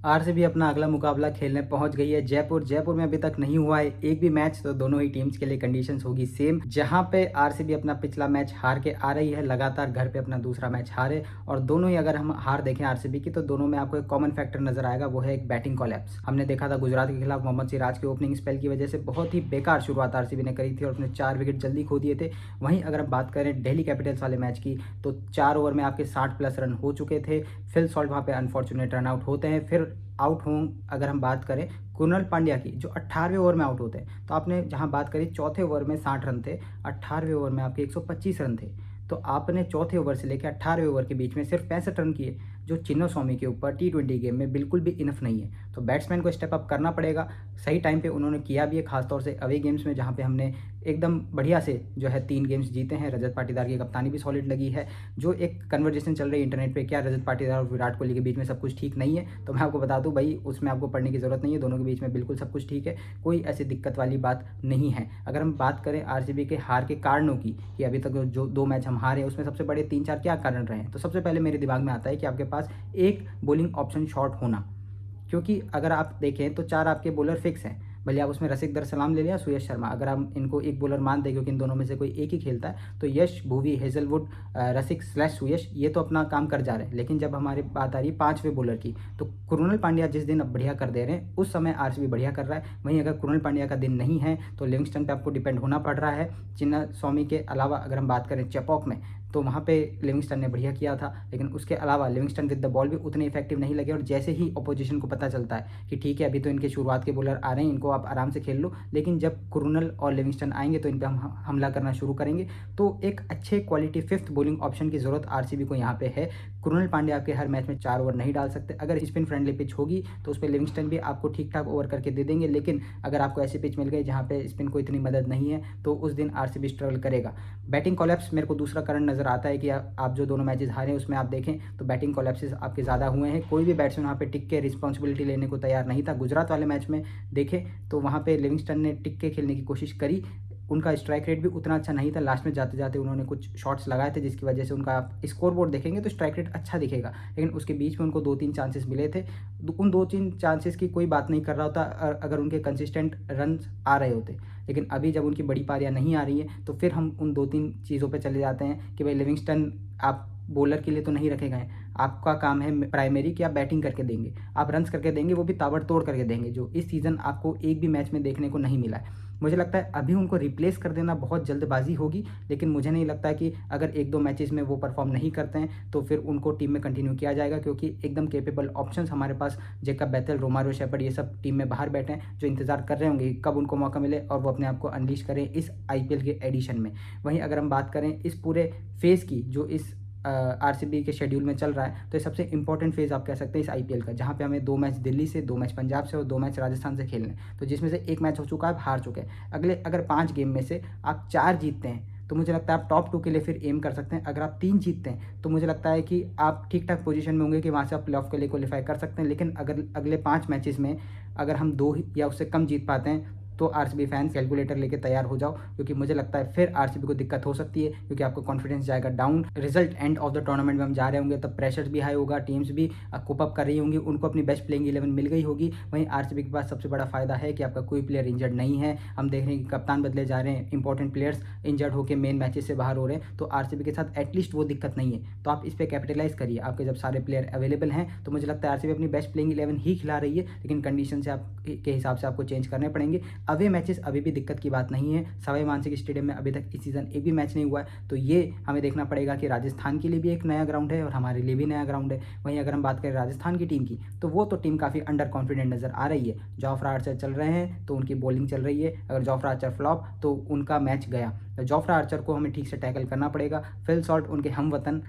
RCB अपना अगला मुकाबला खेलने पहुंच गई है जयपुर। जयपुर में अभी तक नहीं हुआ है एक भी मैच, तो दोनों ही टीम्स के लिए कंडीशंस होगी सेम। जहां पे आरसीबी अपना पिछला मैच हार के आ रही है, लगातार घर पे अपना दूसरा मैच हारे, और दोनों ही अगर हम हार देखें आरसीबी की, तो दोनों में आपको एक कॉमन फैक्टर नजर आएगा, वो है एक बैटिंग कोलैप्स। हमने देखा था गुजरात के खिलाफ मोहम्मद सिराज के ओपनिंग स्पेल की वजह से बहुत ही बेकार शुरुआत आरसीबी ने करी थी और उसने 4 विकेट जल्दी खो दिए थे। वहीं अगर हम बात करें दिल्ली कैपिटल्स वाले मैच की, तो 4 ओवर में आपके 60+ रन हो चुके थे। फिल सॉल्ट वहां पे अनफॉर्चुनेट रन आउट होते हैं। फिर आउट हों अगर हम बात करें कुणाल पांड्या की, जो 18वें ओवर में आउट होते हैं, तो आपने जहां बात करी चौथे ओवर में 60 रन थे, 18वें ओवर में आपके 125 रन थे, तो आपने चौथे ओवर से लेकर 18वें ओवर के बीच में सिर्फ 65 रन किए, जो चिन्नास्वामी के ऊपर T20 गेम में बिल्कुल भी इनफ नहीं है। तो बैट्समैन को स्टेप अप करना पड़ेगा। सही टाइम पे उन्होंने किया भी है, खासतौर से अवे गेम्स में, जहाँ पे हमने एकदम बढ़िया से जो है 3 गेम्स जीते हैं। रजत पाटीदार की कप्तानी भी सॉलिड लगी है। जो एक कन्वर्जेशन चल रही है इंटरनेट पे, क्या रजत पाटीदार और विराट कोहली के बीच में सब कुछ ठीक नहीं है, तो मैं आपको बता दूं भाई, उसमें आपको पढ़ने की ज़रूरत नहीं है। दोनों के बीच में बिल्कुल सब कुछ ठीक है, कोई ऐसी दिक्कत वाली बात नहीं है। अगर हम बात करें आरसीबी के हार के कारणों की, कि अभी तक जो 2 मैच हम हारे हैं उसमें सबसे बड़े 3-4 क्या कारण रहे हैं, तो सबसे पहले मेरे दिमाग में आता है कि आपके पास एक बॉलिंग ऑप्शन शॉर्ट होना। क्योंकि अगर आप देखें तो 4 आपके बॉलर फिक्स हैं, भले आप उसमें रसिक दर सलाम ले लिया, सुयश शर्मा, अगर हम इनको एक बॉलर मान दें क्योंकि इन दोनों में से कोई एक ही खेलता है, तो यश, भुवी, हेजलवुड, रसिक स्लैश सुयश, ये तो अपना काम कर जा रहे हैं। लेकिन जब हमारी बात आ रही है 5वें बॉलर की, तो कुणाल पांड्या जिस दिन अब बढ़िया कर दे रहे हैं, उस समय आरसीबी बढ़िया कर रहा है। वहीं अगर कुणाल पांड्या का दिन नहीं है, तो लिविंगस्टन पे आपको डिपेंड होना पड़ रहा है। चिन्ना स्वामी के अलावा अगर हम बात करें चेपॉक में, तो वहाँ पे लिविंगस्टन ने बढ़िया किया था, लेकिन उसके अलावा लिविंगस्टन विद द बॉल भी उतने इफेक्टिव नहीं लगे। और जैसे ही अपोजिशन को पता चलता है कि ठीक है अभी तो इनके शुरुआत के बॉलर आ रहे हैं, इनको आप आराम से खेल लो, लेकिन जब कुरुनल और लिविंगस्टन आएंगे तो इन पर हम हमला करना शुरू करेंगे। तो एक अच्छे क्वालिटी 5th बॉलिंग ऑप्शन की जरूरत आरसीबी को यहाँ पे है। कुरुनल पांड्या आपके हर मैच में 4 ओवर नहीं डाल सकते। अगर स्पिन फ्रेंडली पिच होगी तो उस पर लिविंगस्टन भी आपको ठीक ठाक ओवर करके दे देंगे, लेकिन अगर आपको ऐसी पिच मिल गई जहाँ पे स्पिन को इतनी मदद नहीं है, तो उस दिन आरसीबी स्ट्रगल करेगा। बैटिंग कोलैप्स मेरे को दूसरा कारण नजर आता है कि आप जो दोनों मैचेस हारे उसमें आप देखें तो बैटिंग कोलैप्सेस आपके ज़्यादा हुए हैं। कोई भी बैट्समैन वहाँ पे टिक के रिस्पॉन्सिबिलिटी लेने को तैयार नहीं था। गुजरात वाले मैच में देखें तो वहाँ पे लिविंगस्टन ने टिक के खेलने की कोशिश करी, उनका स्ट्राइक रेट भी उतना अच्छा नहीं था। लास्ट में जाते जाते उन्होंने कुछ शॉट्स लगाए थे, जिसकी वजह से उनका आप स्कोर बोर्ड देखेंगे तो स्ट्राइक रेट अच्छा दिखेगा, लेकिन उसके बीच में उनको 2-3 चांसेस मिले थे। उन 2-3 चांसेस की कोई बात नहीं कर रहा होता अगर उनके कंसिस्टेंट रन आ रहे होते। लेकिन अभी जब उनकी बड़ी पारियां नहीं आ रही हैं, तो फिर हम उन 2-3 चीज़ों पे चले जाते हैं कि भाई लिविंगस्टन आप बॉलर के लिए तो नहीं रखे गए, आपका काम है प्राइमरी कि आप बैटिंग करके देंगे, आप रन्स करके देंगे, वो भी ताबड़तोड़ करके देंगे, जो इस सीज़न आपको एक भी मैच में देखने को नहीं मिला है। मुझे लगता है अभी उनको रिप्लेस कर देना बहुत जल्दबाजी होगी, लेकिन मुझे नहीं लगता कि अगर 1-2 मैचेस में वो परफॉर्म नहीं करते हैं तो फिर उनको टीम में कंटिन्यू किया जाएगा, क्योंकि एकदम केपेबल ऑप्शंस हमारे पास जेकब बेथेल, रोमारो शेपर्ड, ये सब टीम में बाहर बैठे हैं, जो इंतजार कर रहे होंगे कब उनको मौका मिले और वो अपने आप को अनलीश करें इस आईपीएल के एडिशन में। वहीं अगर हम बात करें इस पूरे फेज़ की जो इस आरसीबी के शेड्यूल में चल रहा है, तो ये सबसे इंपॉर्टेंट फेज़ आप कह सकते हैं इस आईपीएल का, जहाँ पे हमें 2 मैच दिल्ली से, 2 मैच पंजाब से और 2 मैच राजस्थान से खेलने, तो जिसमें से 1 मैच हो चुका है, आप हार चुके हैं। अगले अगर 5 गेम में से आप 4 जीतते हैं तो मुझे लगता है आप टॉप 2 के लिए फिर एम कर सकते हैं। अगर आप 3 जीतते हैं तो मुझे लगता है कि आप ठीक ठाक पोजीशन में होंगे कि वहाँ से आप प्लेऑफ के लिए क्वालिफाई कर सकते हैं। लेकिन अगर अगले 5 मैचेस में अगर हम 2 या उससे कम जीत पाते हैं, तो आरसीबी फैंस कैलकुलेटर लेके तैयार हो जाओ, क्योंकि मुझे लगता है फिर आरसीबी को दिक्कत हो सकती है, क्योंकि आपका कॉन्फिडेंस जाएगा down. Result end of the tournament में हम जा रहे होंगे तब प्रेशर भी हाई होगा, टीम्स भी कोप अप कर रही होंगी, उनको अपनी बेस्ट प्लेइंग 11 मिल गई होगी। वहीं आरसीबी के पास सबसे बड़ा फायदा है कि आपका कोई प्लेयर इंजर्ड नहीं है। हम देख रहे हैं कि कप्तान बदले जा रहे हैं, इंपॉर्टेंट प्लेयर्स इंजर्ड होकर मेन मैचेस से बाहर हो रहे हैं, तो आरसीबी के साथ एटलीस्ट वो दिक्कत नहीं है। तो आप इस पर कैपिटलाइज करिए। आपके जब सारे प्लेयर अवेलेबल हैं तो मुझे लगता है आरसीबी अपनी बेस्ट प्लेइंग 11 ही खिला रही है, लेकिन कंडीशन से आप के हिसाब से आपको चेंज करने पड़ेंगे। अवे मैचेस अभी भी दिक्कत की बात नहीं है। सवाई मानसिंह स्टेडियम में अभी तक इस सीजन एक भी मैच नहीं हुआ है, तो ये हमें देखना पड़ेगा कि राजस्थान के लिए भी एक नया ग्राउंड है और हमारे लिए भी नया ग्राउंड है। वहीं अगर हम बात करें राजस्थान की टीम की, तो वो तो टीम काफ़ी अंडर कॉन्फिडेंट नजर आ रही है। जोफ्रा आर्चर चल रहे हैं तो उनकी बॉलिंग चल रही है, अगर जोफ्रा आर्चर फ्लॉप तो उनका मैच गया। तो जोफ्रा आर्चर को हमें ठीक से टैकल करना पड़ेगा। फिल सॉल्ट उनके हम वतन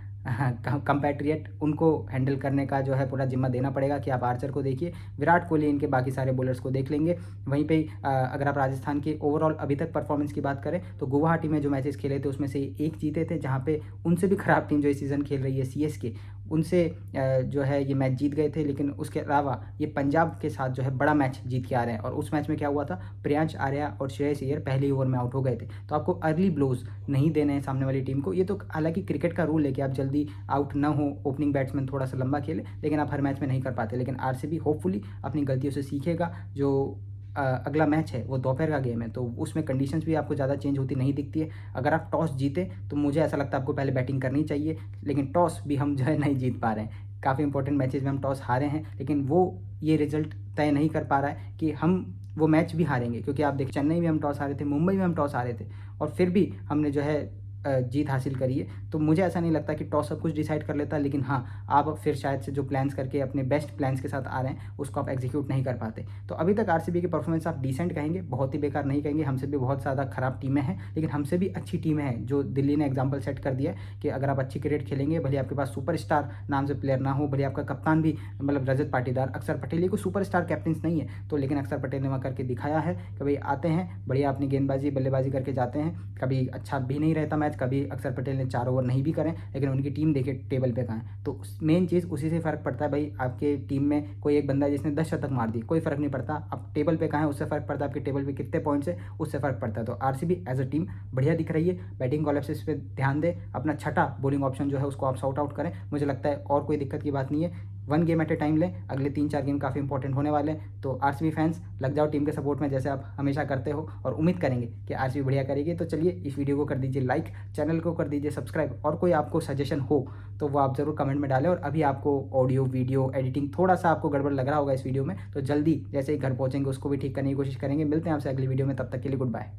कंपैट्रियट, उनको हैंडल करने का जो है पूरा जिम्मा देना पड़ेगा कि आप आर्चर को देखिए। विराट कोहली इनके बाकी सारे बॉलर्स को देख लेंगे। वहीं पे अगर आप राजस्थान के ओवरऑल अभी तक परफॉर्मेंस की बात करें तो गुवाहाटी में जो मैचेस खेले थे उसमें से एक जीते थे, जहाँ पे उनसे भी खराब टीम जो इस सीज़न खेल रही है सीएसके, उनसे जो है ये मैच जीत गए थे, लेकिन उसके अलावा ये पंजाब के साथ जो है बड़ा मैच जीत के आ रहे हैं। और उस मैच में क्या हुआ था, प्रियांश आर्या और श्रेयस अय्यर पहले ही ओवर में आउट हो गए थे। तो आपको अर्ली ब्लोज नहीं देने हैं सामने वाली टीम को। ये तो हालांकि क्रिकेट का रूल है कि आप जल्दी आउट ना हो, ओपनिंग बैट्समैन थोड़ा सा लंबा खेले, लेकिन आप हर मैच में नहीं कर पाते। लेकिन आरसीबी होपफुली अपनी गलतियों से सीखेगा। जो अगला मैच है वो दोपहर का गेम है, तो उसमें कंडीशंस भी आपको ज़्यादा चेंज होती नहीं दिखती है। अगर आप टॉस जीते तो मुझे ऐसा लगता है आपको पहले बैटिंग करनी चाहिए, लेकिन टॉस भी हम जो है नहीं जीत पा रहे हैं। काफ़ी इंपॉर्टेंट मैचेस में हम टॉस हारे हैं, लेकिन वो ये रिजल्ट तय नहीं कर पा रहा है कि हम वो मैच भी हारेंगे। क्योंकि आप देखिए, चेन्नई में हम टॉस हारे थे, मुंबई में हम टॉस हारे थे, और फिर भी हमने जो है जीत हासिल करी है। तो मुझे ऐसा नहीं लगता कि टॉस सब कुछ डिसाइड कर लेता है, लेकिन हाँ, आप फिर शायद से जो प्लान्स करके अपने बेस्ट प्लान्स के साथ आ रहे हैं उसको आप एग्जीक्यूट नहीं कर पाते। तो अभी तक आरसीबी की परफॉर्मेंस आप डिसेंट कहेंगे, बहुत ही बेकार नहीं कहेंगे। हमसे भी बहुत ज़्यादा खराब टीमें हैं, लेकिन हमसे भी अच्छी टीमें हैं। जो दिल्ली ने एग्जाम्पल सेट कर दिया है कि अगर आप अच्छी क्रिकेट खेलेंगे, भले आपके पास सुपरस्टार नाम से प्लेयर ना हो, भले आपका कप्तान भी मतलब रजत पाटीदार, अक्षर पटेल, ये कोई सुपरस्टार कैप्टन नहीं है, तो लेकिन अक्षर पटेल ने वहाँ करके दिखाया है कि भाई आते हैं, बढ़िया अपनी गेंदबाजी बल्लेबाजी करके जाते हैं। कभी अच्छा भी नहीं रहता मैच, कभी अक्षर पटेल ने 4 ओवर नहीं भी करें, लेकिन उनकी टीम देखिए टेबल पे कहाँ है। तो मेन चीज़ उसी से फ़र्क पड़ता है। भाई आपके टीम में कोई एक बंदा है जिसने 10 शतक मार दी, कोई फ़र्क नहीं पड़ता। आप टेबल पे कहाँ है उससे फ़र्क पड़ता है, आपके टेबल पे कितने पॉइंट्स है उससे फ़र्क पड़ता है। तो आरसीबी एज अ टीम बढ़िया दिख रही है। बैटिंग कॉलेप्सिस पे ध्यान दे, अपना छठा बॉलिंग ऑप्शन जो है उसको आप सॉर्ट आउट करें। मुझे लगता है और कोई दिक्कत की बात नहीं है। 1 गेम एट ए टाइम लें, अगले 3-4 गेम काफ़ी इंपॉर्टेंट होने वाले हैं। तो आरसीबी फैंस लग जाओ टीम के सपोर्ट में, जैसे आप हमेशा करते हो, और उम्मीद करेंगे कि आरसीबी बढ़िया करेगी। तो चलिए, इस वीडियो को कर दीजिए लाइक, चैनल को कर दीजिए सब्सक्राइब, और कोई आपको सजेशन हो तो वो आप ज़रूर कमेंट में डालें। और अभी आपको ऑडियो वीडियो एडिटिंग थोड़ा सा आपको गड़बड़ लग रहा होगा इस वीडियो में, तो जल्दी जैसे ही घर पहुँचेंगे उसको भी ठीक करने की कोशिश करेंगे। मिलते हैं आपसे अगली वीडियो में, तब तक के लिए गुड बाय।